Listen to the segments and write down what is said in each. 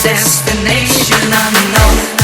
Destination unknown.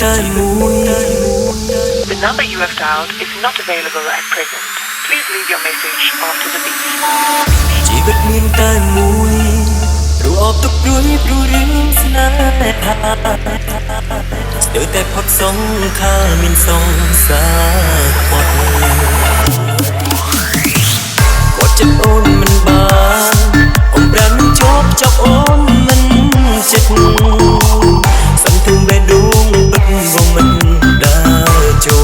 The number you have dialed is not available at present. Please leave your message after the beep. ជីវិតមានតែមួយរអបទុកព្រួយព្រួយរឿងស្នេហាស្ទើរតែផុតសង្ខារមានសង្សារគាត់ចិត្តអូនមិនបានអូនប្រាំមិនជាប់ចាប់អូនមិនចិត្តសំទុំបេះដូងពិតវងមិនដើរចូល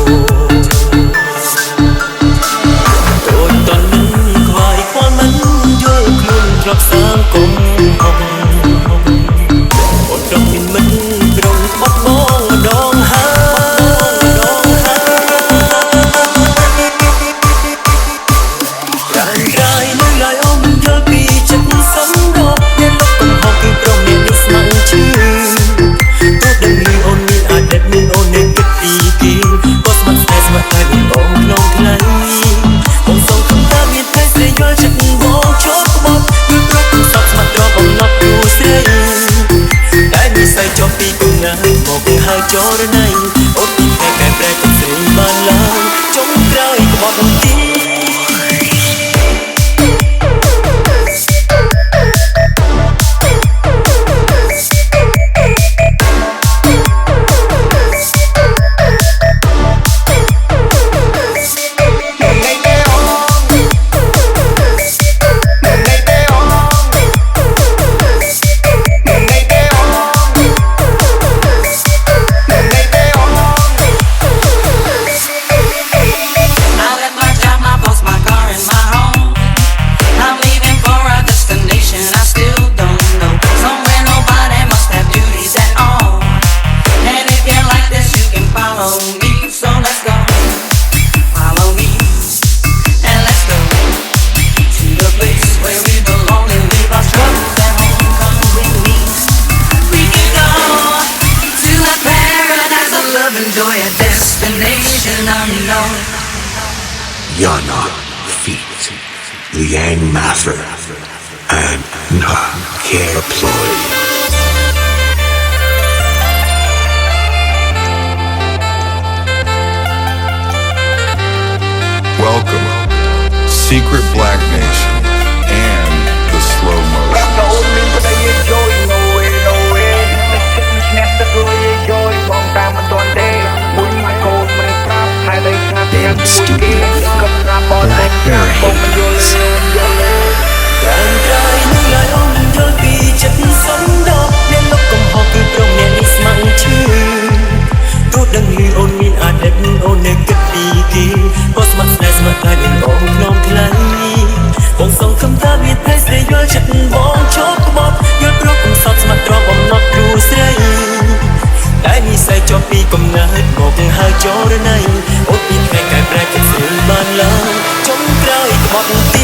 ដូចតន់មិនខ្វាយខ្វល់មិនយល់ខ្លួនធ្លាប់សាងគុំហងអូនត្រង់មានមិនត្រង់បាត់បង់ម្ដងហើយរានកាយនៅឡើយអូនមិនយល់ពីចិត្តសម្រាប់អ្នកលុបកំហុសគឺព្រមអ្នកនេះស្ម័គ្រឈឺទោះដឹងនេះអូនមានអាចដែលមានអូននៅគិតពីគេក៏ស្ម័គ្រតែស្ម័គ្រតែវិញអូនក្នុងថ្ងៃបងសងខំថាមានតែស្រីយល់ចិត្តបងឈប់ក្បត់គឺព្រោះខ្ញុំសពស្ម័គ្ររកបំណត់គូស្រីតែនិស្ស័យចុះពីគំណាមកហើយចរណៃអូនពីតែកែប្រែទៅស្រីបានឡើងចុងក្រោយក្បត់បងទីEnjoy a destination unknown. Yana feat. Liang Mather and Nha Care Ploy. Welcome, Secret Black Nation and the Slow Motion. មានអាដិតអូននៅគិតពីគេក៏ស្ម័គ្រស្នេហ៍ស្ម័គ្រតែមានអូនខ្នងថ្លៃបងសង្ឃឹមថាមានតែស្រីយល់ចិត្តបងជប់ក្បត់យល់ព្រោះកំសត់ស្ម័គ្រត្រង់បំណត់គ្រូស្រីតែនិស្ស័យជាប់ពីកំណើតមកហៅចូលរណៃអូនពីថ្ងៃកែប្រែចិត្តស្រីបានឡើងចុងក្រោយក្បត់ទី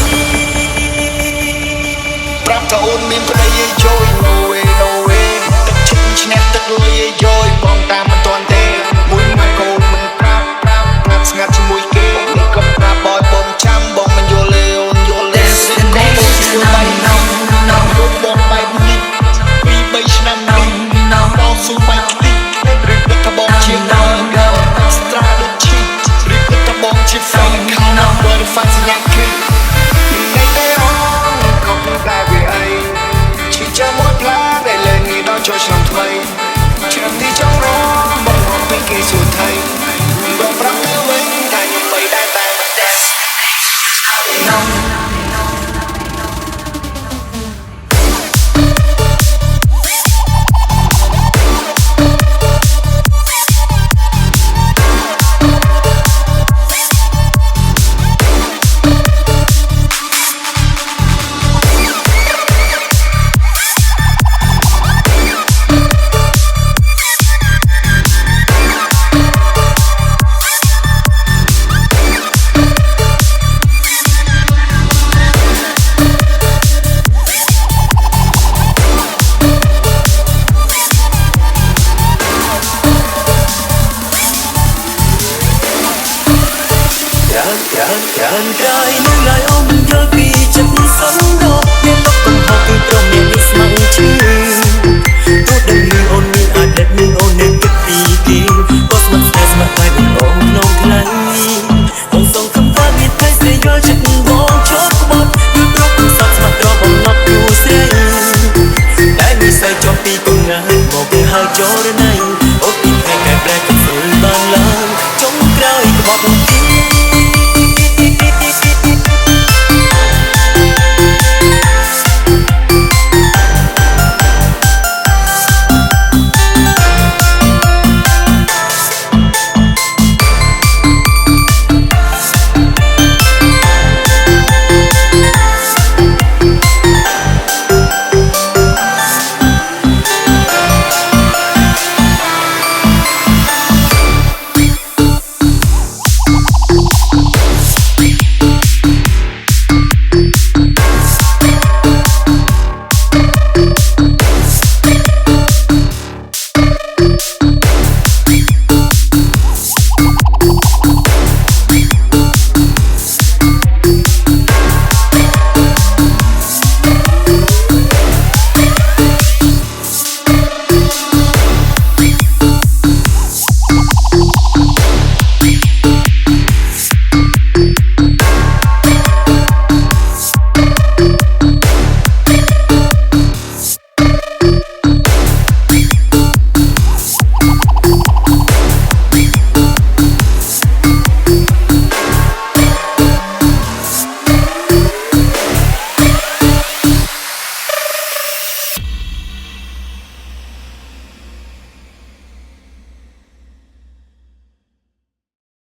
ប្រាប់ថាអូនមានប្តីឲ្យជួយ no way no way ទឹកឈឹងឈ្នះទឹកលុយឲ្យជួយបងតាមមិនទាន់ទេមួយម៉ាកូនមិនប្រាប់ស្ងាត់ជាមួយគេនេះក៏ប្រាប់បយបងចាំបងមិនយល់ទេអូនយល់ទេសិនក៏អូនយល់បែបនោះលោកបងបែបនេះពី3ឆ្នាំនេះបងស៊ូបែបនេះឬគិតថាបងជាដល់ស្ត្រាដូចឈីឬគិតថាបងជា fan ខាងណាបើរ៉ាហ្វាសញ្ញាគិតនេះទេអូនក៏តែវាអីជាចាំមួយផ្លាដែលលេងនេះដល់ចូលឆ្នាំថ្មីឆ្នាំទីចង់រងបងរកពីគេសួរថៃបងប្រាប់ទៅវិញថាខ្ញុំបីដែរតែមិនដែរ ច្រើនក្រោយនឹងឡើយអូនមិនយល់ពីចិត្តសំដៅមានលោកកំហុសគឺព្រមមានស្មងឈឺ